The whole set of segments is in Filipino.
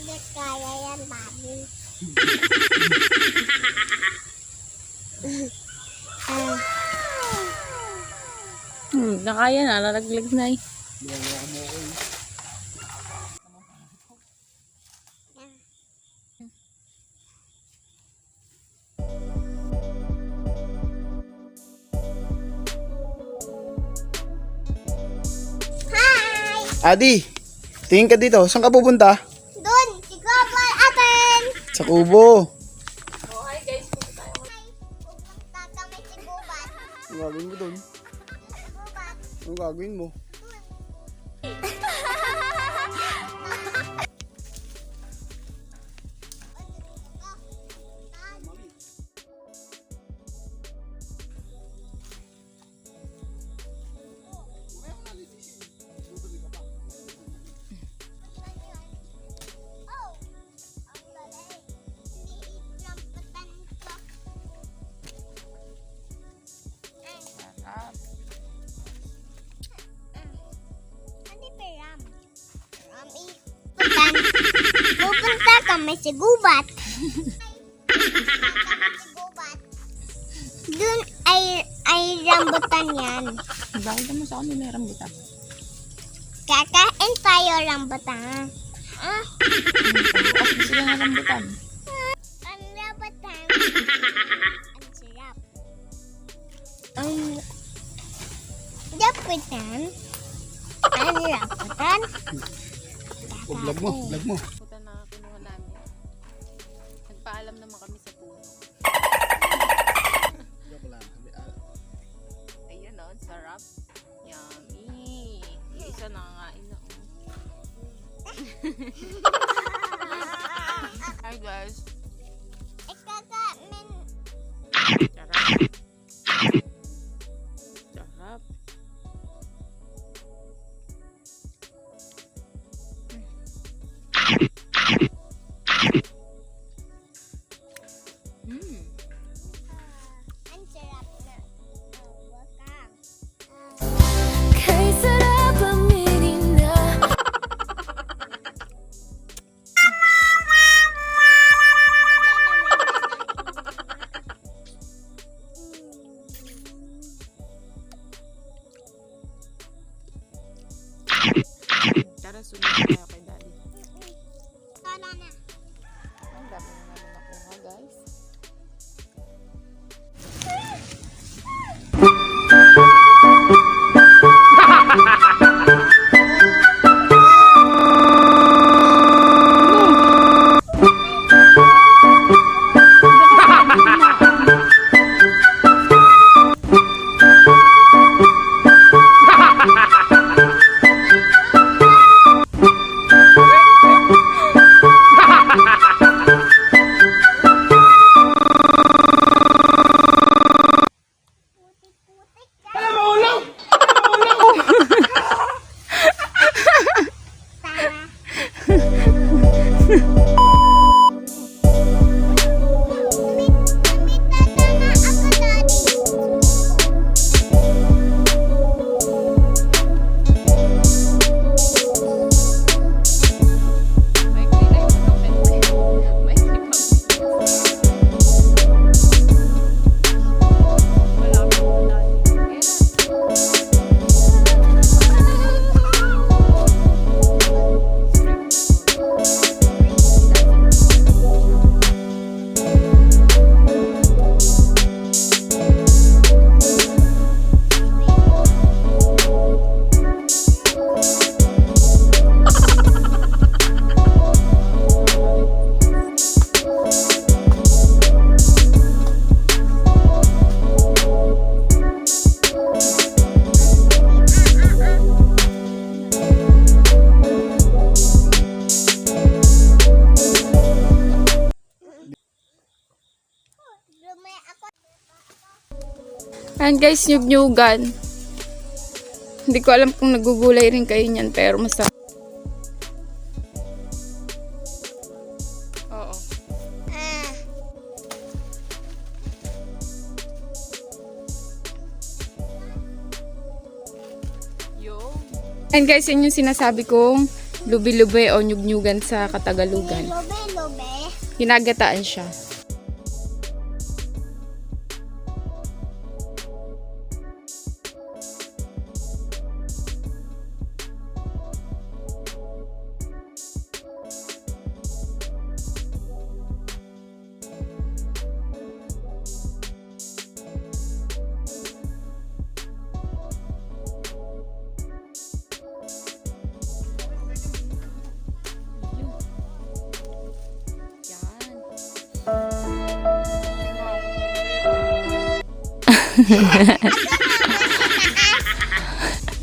Hindi kaya yan, Daddy. Nakaya na, nalaglag na eh. Hi! Adi, tingin ka dito. Saan ka pupunta? Doon, sigabal atin! Sa kubo. Oh, hi guys, pupunta tayo. Pupunta kami sa gubat. Anong gagawin mo doon? Gubat. Anong gagawin mo? Pupunta kami sa gubat. Doon ay rambutan yan. Bakit naman sa kanila yung rambutan? Kakain tayo rambutan. Ah, Bukas na sila ng rambutan. ang rambutan. Ang sarap. Ang rambutan. Ang rambutan. Vlog mo, vlog mo. Puta na kinuha namin. Nagpaalam naman kami sa puno. Joke lang. Ayun o, sarap. Yummy. Yung isa nangangain na o. Hi guys. Ikakamin. Sarap. Sarap. Ang sarap na. Wakang. Kay sarap aminin na. Tara, sunod tayo kay daddy. Tara na. Ang dami na namin nakuha guys. Ayan guys, nyug-nyugan. Hindi ko alam kung nagugulay rin kayo niyan, pero masarap. Oo. Yo. Ayan guys, yun yung sinasabi kong Lubi-lubi o nyug-nyugan sa Katagalugan. Lobe-lobe. Hinagataan siya.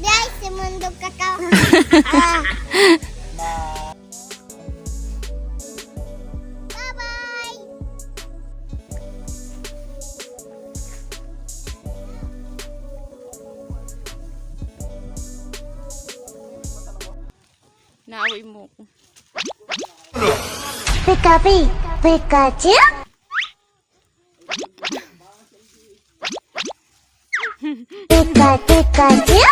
Guys, si Mundo Kakao. Bye-bye. Naaway mo ko. Pikapi, Pikachu. Pikachu, Pikachu.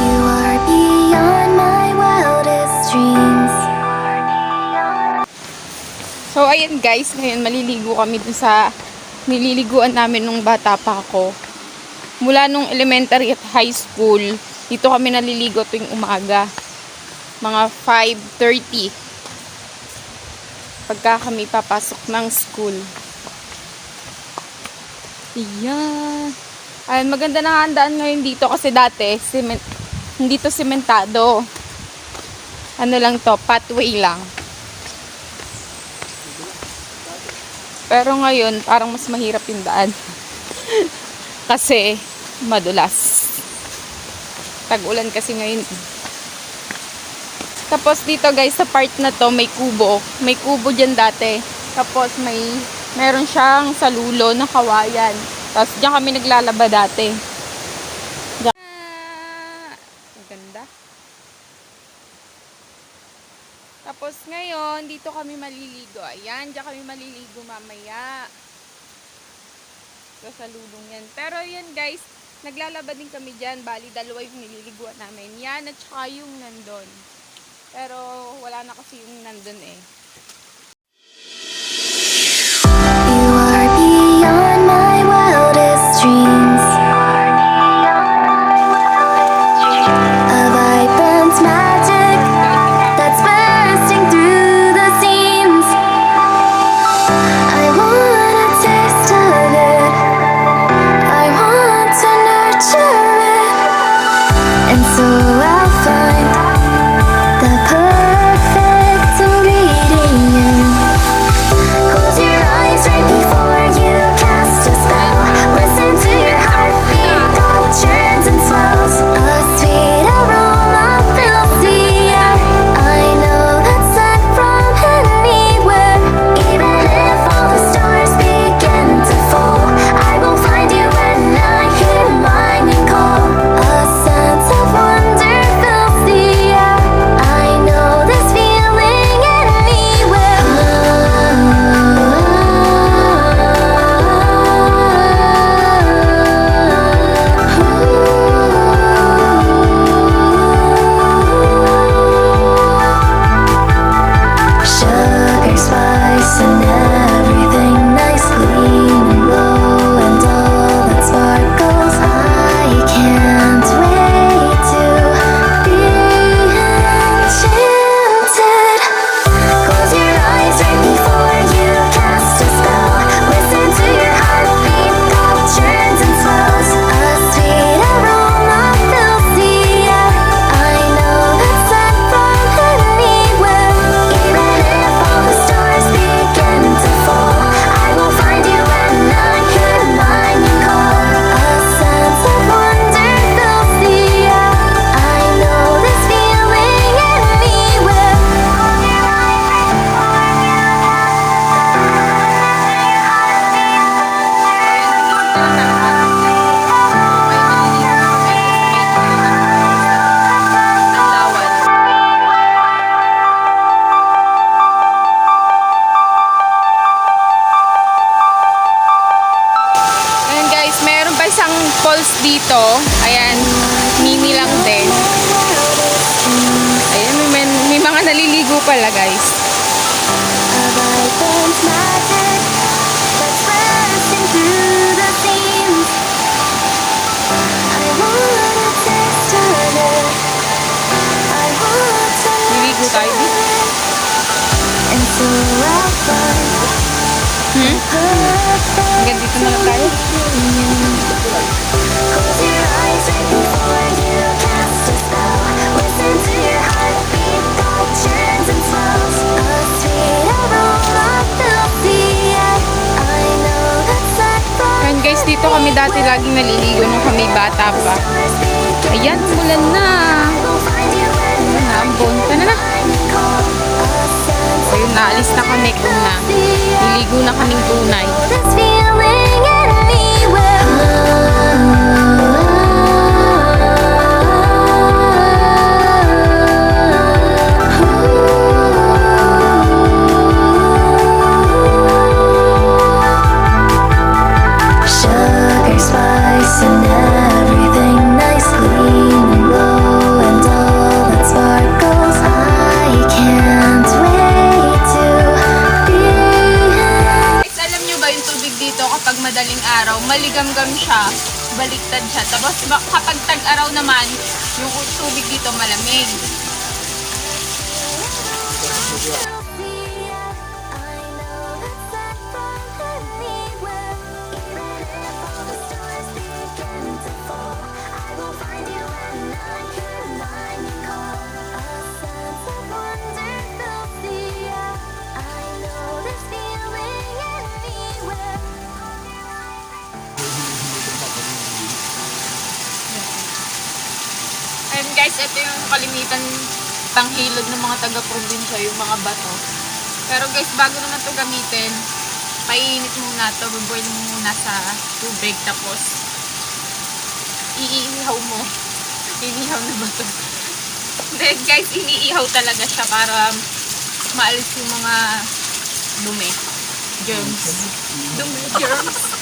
You are beyond my wildest dreams. So, ayan guys, ngayon maliligo kami dun sa nililiguan namin nung bata pa ako. Mula nung elementary at high school, dito kami naliligo tuwing umaga. Mga 5:30. Pagka kami papasok ng school. Ayan. Ayan, maganda na ang daan ngayon dito kasi dati, hindi to sementado. Ano lang to, pathway lang. Pero ngayon, parang mas mahirap yung daan. Kasi, madulas. Tag-ulan kasi ngayon. Tapos dito guys, sa part na to, may kubo. May kubo dyan dati. Tapos meron siyang salulo na kawayan. Tapos dyan kami naglalaba dati. Dyan. Ang ganda. Tapos ngayon, dito kami maliligo. Ayan, dyan kami maliligo mamaya. So, sa lulong yan. Pero yun guys, naglalaba din kami dyan. Bali, dalawa yung nililiguan namin. Yan at saka yung nandun. Pero wala na kasi yung nandun eh. You are beyond my wildest dreams. A vibrant magic that's bursting through the seams. I want a taste of it. I want to nurture it. And so I'll find the perfect ingredient. dito. Ayan, mini lang din. Ayan, may mga naliligo pala, guys. A vibrant magic that's bursting through the seams. I wanna taste of it. I want to Naliligo tayo dito. and so I'll find Hanggang dito na lang tayo. Close your eyes right before you cast a spell. Listen to your heartbeat that churns and swells. A sweet aroma fills the air. I know that's like fire. Ayan guys, dito kami dati laging naliligo nung kami bata pa. Ayan, umulan na. Ayan na, ambon. Tara na. Ayun, naalis na kami kung na. Niligo na kaming tunay. This feeling anywhere. Sugar, spice, and everything nice, clean and low, and all that sparkles. I can't wait to be. Guys, alam nyo ba yung tubig dito kapag madaling araw, maligamgam siya, baliktad siya. Tapos kapag tag-araw naman, yung tubig dito malamig. And guys, ito yung kalimitan panghilod ng mga taga-probinsya, yung mga bato. Pero guys, bago naman to gamitin, painit muna to, buboil mo muna sa tubig, tapos iihaw mo. Inihaw na ba to? Then guys, iniihaw talaga siya para maalis yung mga dumi. Germs. Dumi, germs.